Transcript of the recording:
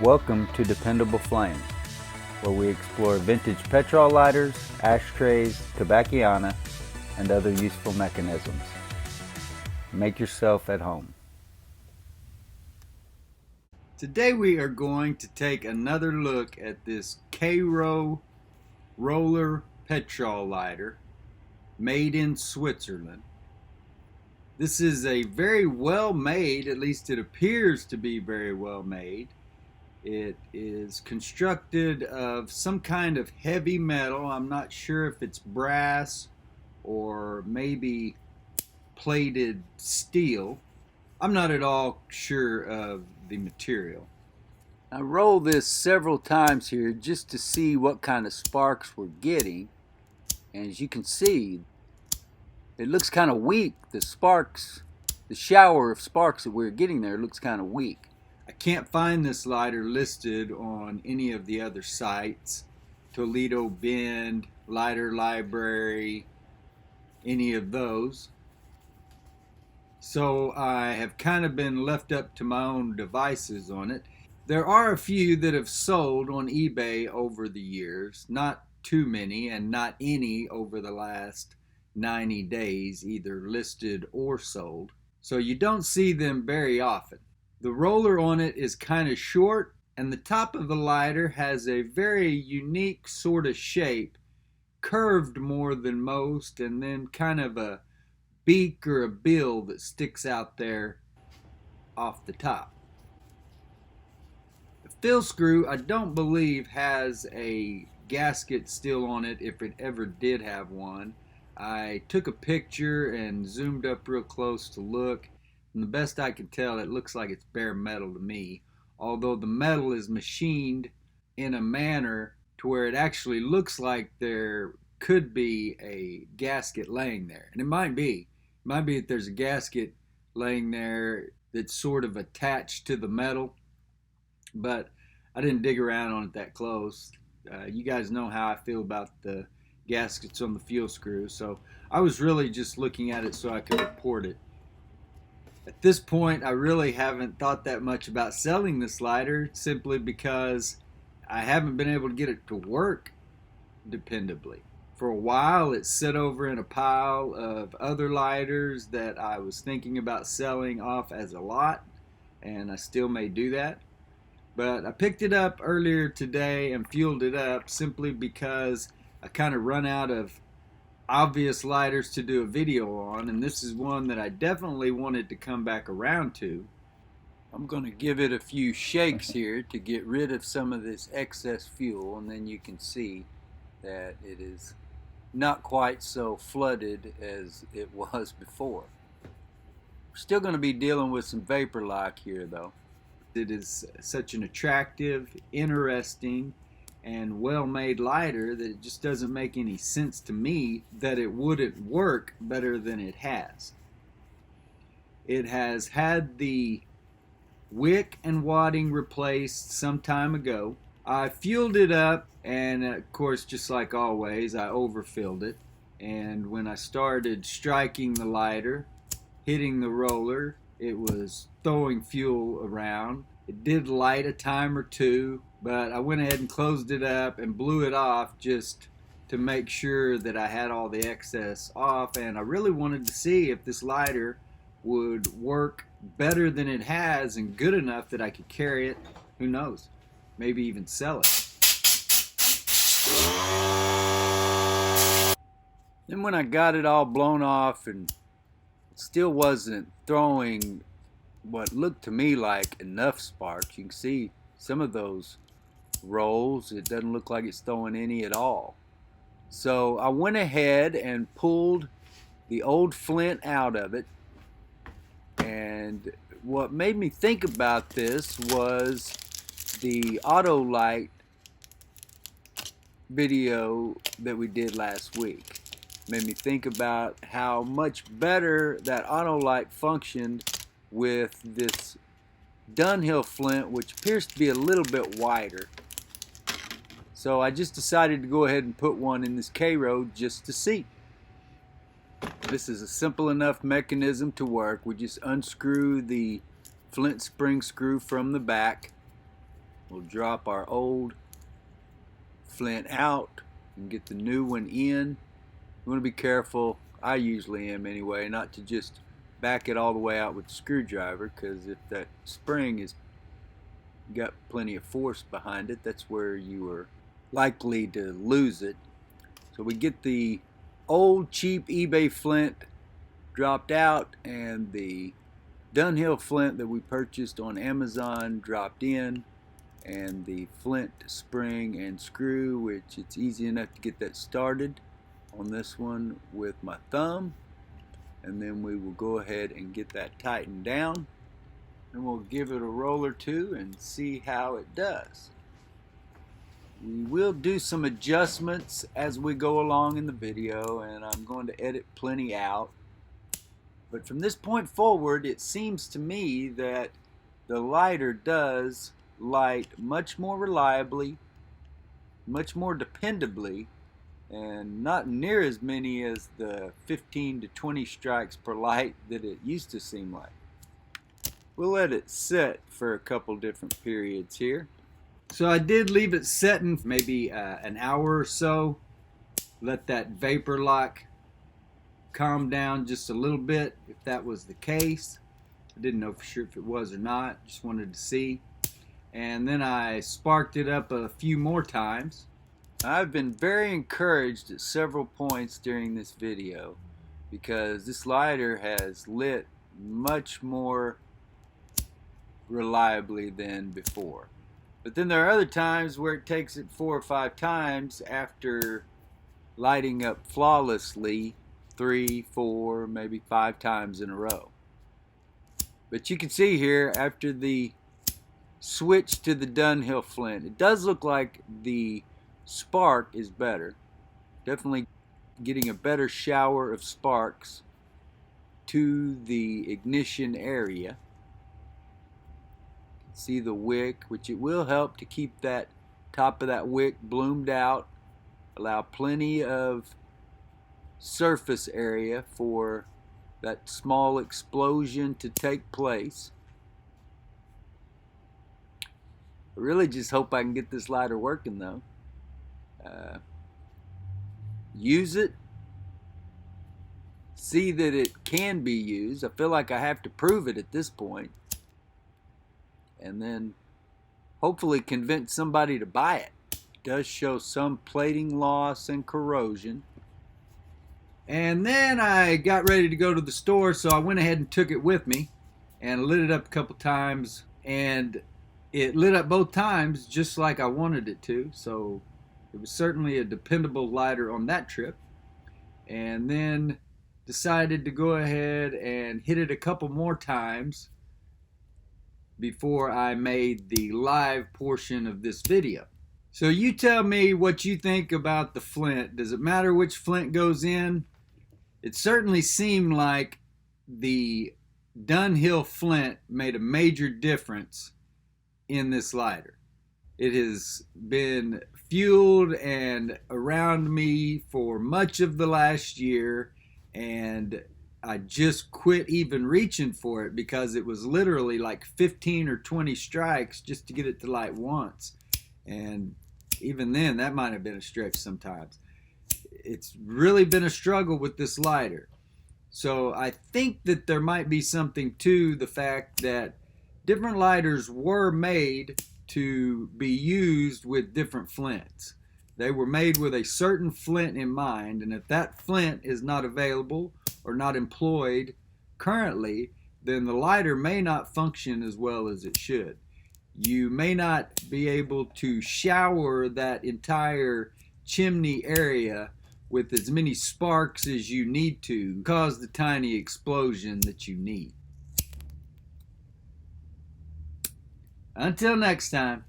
Welcome to Dependable Flame, where we explore vintage petrol lighters, ashtrays, tobacciana, and other useful mechanisms. Make yourself at home. Today we are going to take another look at this Karo roller petrol lighter made in Switzerland. This is a very well made, at least it appears to be very well made. It is constructed of some kind of heavy metal. I'm not sure if it's brass or maybe plated steel. I'm not at all sure of the material. I rolled this several times here just to see what kind of sparks we're getting. And as you can see, it looks kind of weak. The shower of sparks that we're getting there looks kind of weak. I can't find this lighter listed on any of the other sites. Toledo Bend, Lighter Library, any of those. So I have kind of been left up to my own devices on it. There are a few that have sold on eBay over the years. Not too many, and not any over the last 90 days, either listed or sold. So you don't see them very often. The roller on it is kind of short, and the top of the lighter has a very unique sort of shape, curved more than most, and then kind of a beak or a bill that sticks out there off the top. The fill screw, I don't believe, has a gasket still on it, if it ever did have one. I took a picture and zoomed up real close to look. From the best I can tell, it looks like it's bare metal to me, although the metal is machined in a manner to where it actually looks like there could be a gasket laying there. And it might be. It might be that there's a gasket laying there that's sort of attached to the metal, but I didn't dig around on it that close. You guys know how I feel about the gaskets on the fuel screw, so I was really just looking at it so I could report it. At this point, I really haven't thought that much about selling this lighter, simply because I haven't been able to get it to work dependably. For a while, it sat over in a pile of other lighters that I was thinking about selling off as a lot, and I still may do that. But I picked it up earlier today and fueled it up simply because I kind of run out of obvious lighters to do a video on, and this is one that I definitely wanted to come back around to. I'm going to give it a few shakes here to get rid of some of this excess fuel, and then you can see that it is not quite so flooded as it was before. We're still going to be dealing with some vapor lock here though. It is such an attractive, interesting, and well-made lighter that it just doesn't make any sense to me that it wouldn't work better than it has. It has had the wick and wadding replaced some time ago. I fueled it up, and of course, just like always, I overfilled it. And when I started striking the lighter, hitting the roller, it was throwing fuel around. It did light a time or two, but I went ahead and closed it up and blew it off just to make sure that I had all the excess off. And I really wanted to see if this lighter would work better than it has and good enough that I could carry it. Who knows? Maybe even sell it. Then when I got it all blown off and it still wasn't throwing what looked to me like enough sparks. You can see some of those rolls, it doesn't look like it's throwing any at all. So I went ahead and pulled the old flint out of it, and what made me think about this was the Autolite video that we did last week. Made me think about how much better that Autolite functioned with this Dunhill Flint, which appears to be a little bit wider. So I just decided to go ahead and put one in this Karo just to see. This is a simple enough mechanism to work. We just unscrew the flint spring screw from the back, We'll drop our old flint out and get the new one in. You want to be careful, I usually am anyway, not to just back it all the way out with the screwdriver, because if that spring has got plenty of force behind it, that's where you are likely to lose it. So we get the old cheap eBay flint dropped out and the Dunhill flint that we purchased on Amazon dropped in, and the flint spring and screw, which it's easy enough to get that started on this one with my thumb, and then we will go ahead and get that tightened down, and we'll give it a roll or two and see how it does. We will do some adjustments as we go along in the video, and I'm going to edit plenty out. But from this point forward, it seems to me that the lighter does light much more reliably, much more dependably, and not near as many as the 15 to 20 strikes per light that it used to seem like. We'll let it set for a couple different periods here. So I did leave it setting maybe an hour or so. Let that vapor lock calm down just a little bit, if that was the case. I didn't know for sure if it was or not, just wanted to see. And then I sparked it up a few more times. I've been very encouraged at several points during this video because this lighter has lit much more reliably than before. But then there are other times where it takes it 4 or 5 times after lighting up flawlessly 3, 4, maybe 5 times in a row. But you can see here, after the switch to the Dunhill Flint, it does look like the spark is better. Definitely getting a better shower of sparks to the ignition area. See the wick, which it will help to keep that top of that wick bloomed out, allow plenty of surface area for that small explosion to take place. I really just hope I can get this lighter working though. Use it, see that it can be used. I feel like I have to prove it at this point, and then hopefully convince somebody to buy it. It does show some plating loss and corrosion. And then I got ready to go to the store, so I went ahead and took it with me and lit it up a couple times, and it lit up both times just like I wanted it to. So it was certainly a dependable lighter on that trip. And then decided to go ahead and hit it a couple more times before I made the live portion of this video. So you tell me what you think about the flint. Does it matter which flint goes in? It certainly seemed like the Dunhill Flint made a major difference in this lighter. It has been fueled and around me for much of the last year, and I just quit even reaching for it because it was literally like 15 or 20 strikes just to get it to light once. And even then, that might have been a stretch sometimes. It's really been a struggle with this lighter. So I think that there might be something to the fact that different lighters were made to be used with different flints. They were made with a certain flint in mind, and if that flint is not available or not employed currently, then the lighter may not function as well as it should. You may not be able to shower that entire chimney area with as many sparks as you need to cause the tiny explosion that you need. Until next time.